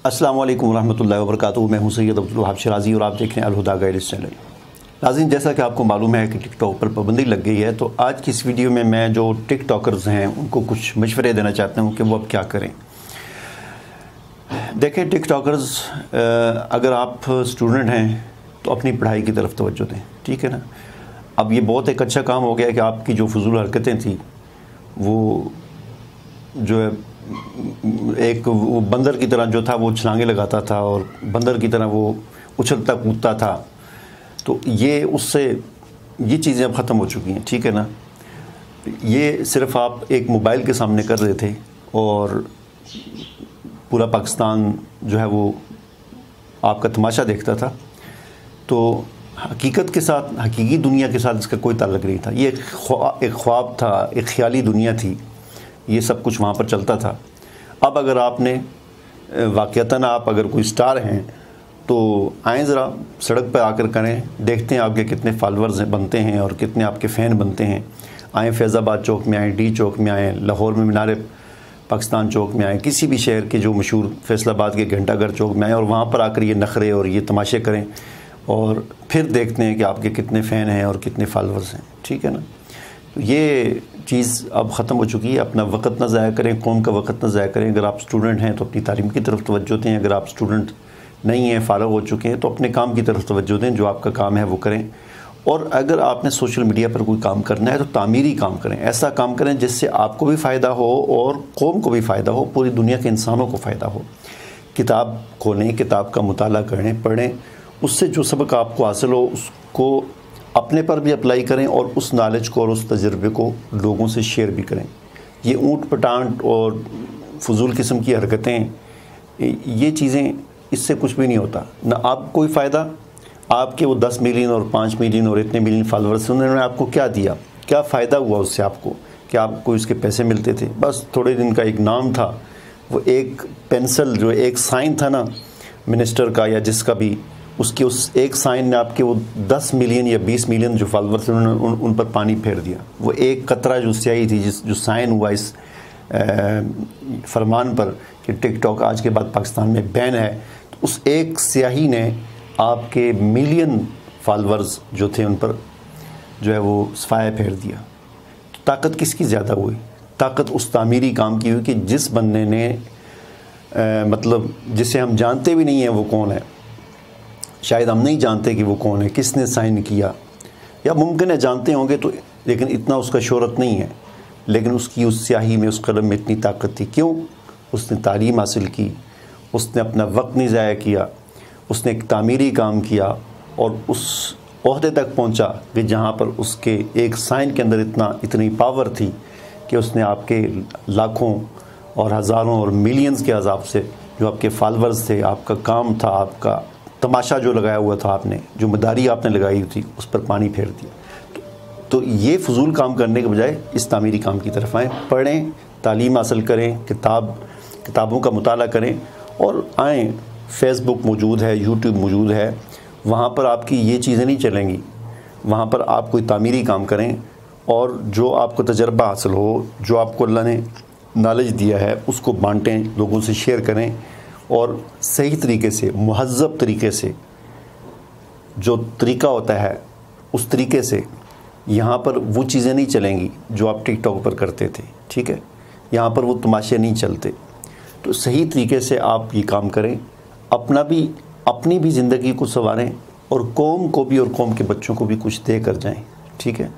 अस्सलाम वालेकुम रहमतुल्लाहि व बरकातुहू। मैं हूं सैयद अब्दुल वहाब शिराजी और आप देख रहे हैं अलहुदा गाइडेंस चैनल। नाज़रीन, जैसा कि आपको मालूम है कि टिकटॉक पर पाबंदी लग गई है, तो आज की इस वीडियो में मैं जो टिकटॉकर्स हैं उनको कुछ मशवरे देना चाहता हूं कि वो अब क्या करें। देखें, टिकटॉकर्स अगर आप स्टूडेंट हैं तो अपनी पढ़ाई की तरफ तवज्जो दें, ठीक है ना। अब ये बहुत एक अच्छा काम हो गया कि आपकी जो फजूल हरकतें थी वो जो है एक वो बंदर की तरह जो था वो छलांगे लगाता था और बंदर की तरह वो उछलता कूदता था, तो ये उससे ये चीज़ें अब ख़त्म हो चुकी हैं, ठीक है ना। ये सिर्फ आप एक मोबाइल के सामने कर रहे थे और पूरा पाकिस्तान जो है वो आपका तमाशा देखता था, तो हकीकत के साथ, हकीकी दुनिया के साथ इसका कोई ताल्लुक़ नहीं था। ये एक ख्वाब था, एक ख़याली दुनिया थी, ये सब कुछ वहाँ पर चलता था। अब अगर आपने वाक़तन आप अगर कोई स्टार हैं तो आएँ ज़रा सड़क पर आकर करें, देखते हैं आपके कितने फॉलोअर्स बनते हैं और कितने आपके फ़ैन बनते हैं। आएँ फैज़ाबाद चौक में आएँ, डी चौक में आएँ, लाहौर में मीनार पाकिस्तान चौक में आएँ, किसी भी शहर के जो मशहूर फैसलाबाद के घंटाघर चौक में आएँ और वहाँ पर आकर ये नखरे और ये तमाशे करें और फिर देखते हैं कि आपके कितने फ़ैन हैं और कितने फॉलोअर्स हैं, ठीक है ना। ये चीज़ अब ख़त्म हो चुकी है। अपना वक्त ना ज़ाया करें, कौम का वक्त ना ज़ाया करें। अगर आप स्टूडेंट हैं तो अपनी तालीम की तरफ तवज्जो दें, अगर आप स्टूडेंट नहीं हैं, फ़ारग़ हो चुके हैं, तो अपने काम की तरफ तवज्जो दें, जो आपका काम है वो करें। और अगर आपने सोशल मीडिया पर कोई काम करना है तो तामीरी काम करें, ऐसा काम करें जिससे आपको भी फ़ायदा हो और कौम को भी फ़ायदा हो, पूरी दुनिया के इंसानों को फ़ायदा हो। किताब खोलें, किताब का मुताला करें, पढ़ें, उससे जो सबक आपको हासिल हो उसको अपने पर भी अप्लाई करें और उस नॉलेज को और उस तजर्बे को लोगों से शेयर भी करें। ये ऊँट पटांट और फजूल किस्म की हरकतें, ये चीज़ें, इससे कुछ भी नहीं होता। ना आप कोई फ़ायदा, आपके वो 10 मिलियन और 5 मिलियन और इतने मिलियन फॉलोअर्स, उन्होंने आपको क्या दिया, क्या फ़ायदा हुआ उससे आपको, कि आपको इसके पैसे मिलते थे? बस थोड़े दिन का एक नाम था, वो एक पेंसिल जो एक साइन था ना मिनिस्टर का या जिसका भी, उसकी उस एक साइन ने आपके वो 10 मिलियन या 20 मिलियन जो फॉलोअर्स थे उन्होंने उन पर पानी फेर दिया। वो एक कतरा जो स्याही थी, जो साइन हुआ इस फरमान पर कि टिकटॉक आज के बाद पाकिस्तान में बैन है, तो उस एक स्याही ने आपके मिलियन फॉलोअर्स जो थे उन पर जो है वो सफाया फेर दिया। तो ताकत किसकी ज़्यादा हुई? ताकत उस तामीरी काम की हुई कि जिस बंदे ने मतलब जिसे हम जानते भी नहीं हैं वो कौन है, शायद हम नहीं जानते कि वो कौन है, किसने साइन किया, या मुमकिन है जानते होंगे तो, लेकिन इतना उसका शोहरत नहीं है, लेकिन उसकी उस स्याही में, उस कलम में इतनी ताकत थी। क्यों? उसने तालीम हासिल की, उसने अपना वक्त नहीं ज़ाया किया, उसने एक तामीरी काम किया और उस ओहदे तक पहुंचा कि जहां पर उसके एक साइन के अंदर इतनी पावर थी कि उसने आपके लाखों और हज़ारों और मिलियंस के अज़ाब से जो आपके फॉलोअर्स थे, आपका काम था, आपका तमाशा जो लगाया हुआ था आपने, जो मदारी आपने लगाई थी, उस पर पानी फेर दिया। तो ये फजूल काम करने के बजाय इस तामीरी काम की तरफ आएँ, पढ़ें, तालीम हासिल करें, किताबों का मुताला करें और आएँ। फेसबुक मौजूद है, यूट्यूब मौजूद है, वहाँ पर आपकी ये चीज़ें नहीं चलेंगी। वहाँ पर आप कोई तामीरी काम करें और जो आपको तजर्बा हासिल हो, जो आपको अल्लाह ने नॉलेज दिया है, उसको बांटें, लोगों से शेयर करें और सही तरीके से, मुहज़्ज़ब तरीके से, जो तरीका होता है उस तरीके से यहाँ पर वो चीज़ें नहीं चलेंगी जो आप टिकटॉक पर करते थे, ठीक है। यहाँ पर वो तमाशे नहीं चलते। तो सही तरीके से आप ये काम करें, अपनी भी ज़िंदगी को संवारें और कौम को भी और कौम के बच्चों को भी कुछ दे कर जाएं, ठीक है।